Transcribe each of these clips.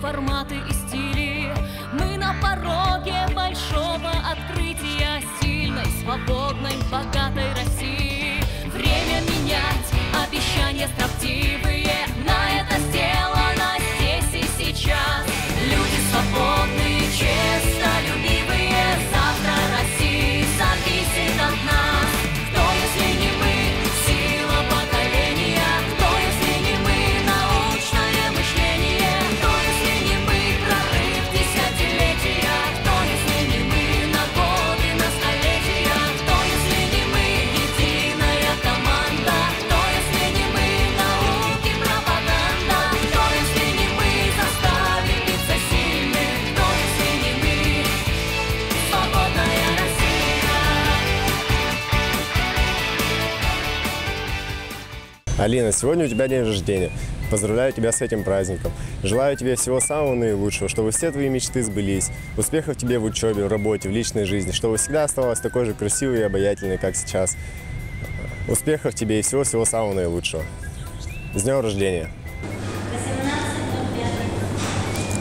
Форматы и стили. Мы на пороге большого открытия сильной, свободной, богатой России. Время менять обещания строптивые. На это сделано здесь и сейчас. Люди свободные, честолюбивые. Завтра России зависит от нас. Кто, если не мы, сила поколения? Кто, если не мы, научное мышление? Кто, если не мы, прорыв десятилетия? Кто, если не мы, на годы, на столетия? Кто, если не мы, единая команда? Кто, если не мы, науки, пропаганда? Кто, если не мы, заставим биться сильных? Кто, если не мы, свободная Россия? Алина, сегодня у тебя день рождения. Поздравляю тебя с этим праздником. Желаю тебе всего самого наилучшего, чтобы все твои мечты сбылись. Успехов тебе в учебе, в работе, в личной жизни, чтобы всегда оставалась такой же красивой и обаятельной, как сейчас. Успехов тебе и всего-всего самого наилучшего. С днем рождения!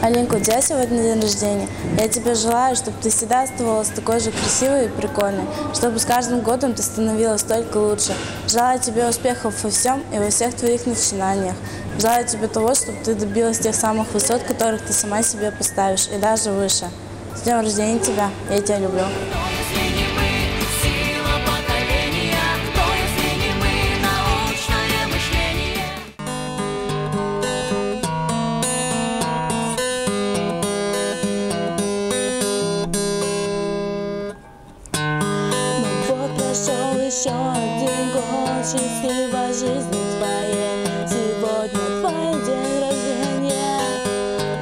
Алинка, у тебя сегодня день рождения. Я тебе желаю, чтобы ты всегда оставалась такой же красивой и прикольной, чтобы с каждым годом ты становилась только лучше. Желаю тебе успехов во всем и во всех твоих начинаниях. Желаю тебе того, чтобы ты добилась тех самых высот, которых ты сама себе поставишь, и даже выше. С днем рождения тебя. Я тебя люблю. Еще один год счастливой жизни твоей. Сегодня твой день рождения.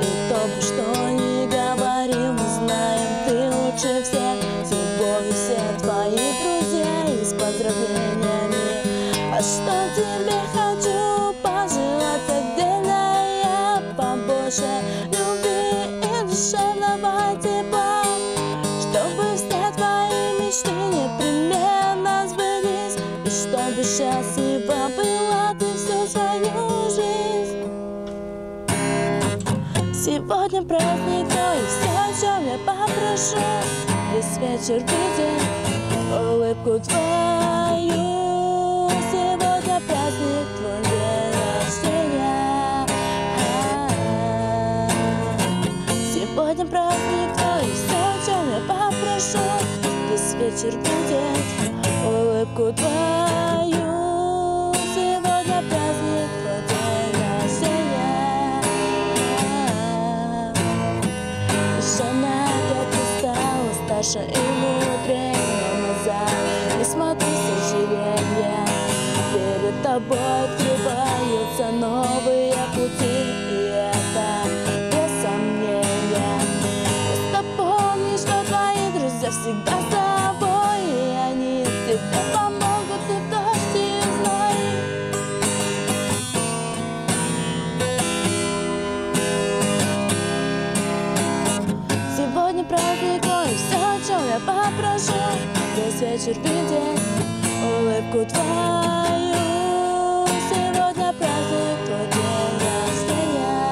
И кто бы что ни говорил, мы знаем, ты лучше всех. С любовью все твои друзья и с поздравлениями. А что тебе хочу пожелать отдельно я? Побольше любви и душевного тепла, чтобы все твои мечты непременно сбылись, и чтобы счастлива была ты всю свою жизнь. Сегодня праздник твой, все, о чем я попрошу, весь вечер видеть улыбку твою. Сегодня праздник твой, день рождения. Сегодня праздник твой, все, о чем я попрошу, весь вечер видеть улыбку твою. Сегодня праздник твой, день рождения. Жена, как ты стала старше и мудрее, но назад не смотри с сожалением. Перед тобой открываются новые пути, и это без сомнения. Просто помни, что твои друзья всегда с тобой, и они тебе помогут и в дождь, и в зной. Сегодня праздник твой, все, о чем я попрошу, весь вечер видеть улыбку твою. Сегодня праздник твой, день рождения.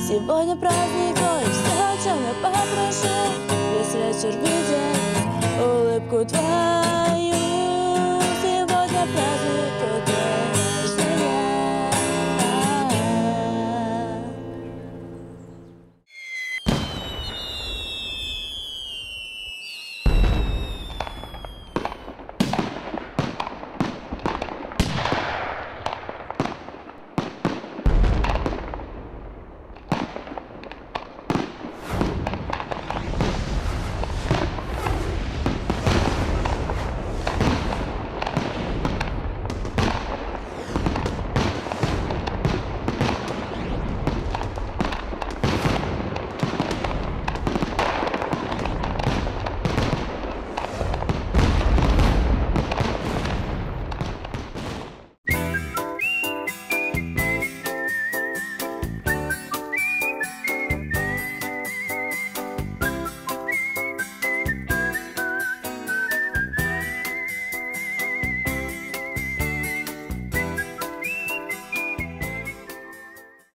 Сегодня праздник твой, все, о чем я попрошу, весь вечер видеть улыбку твою. Сегодня праздник твой,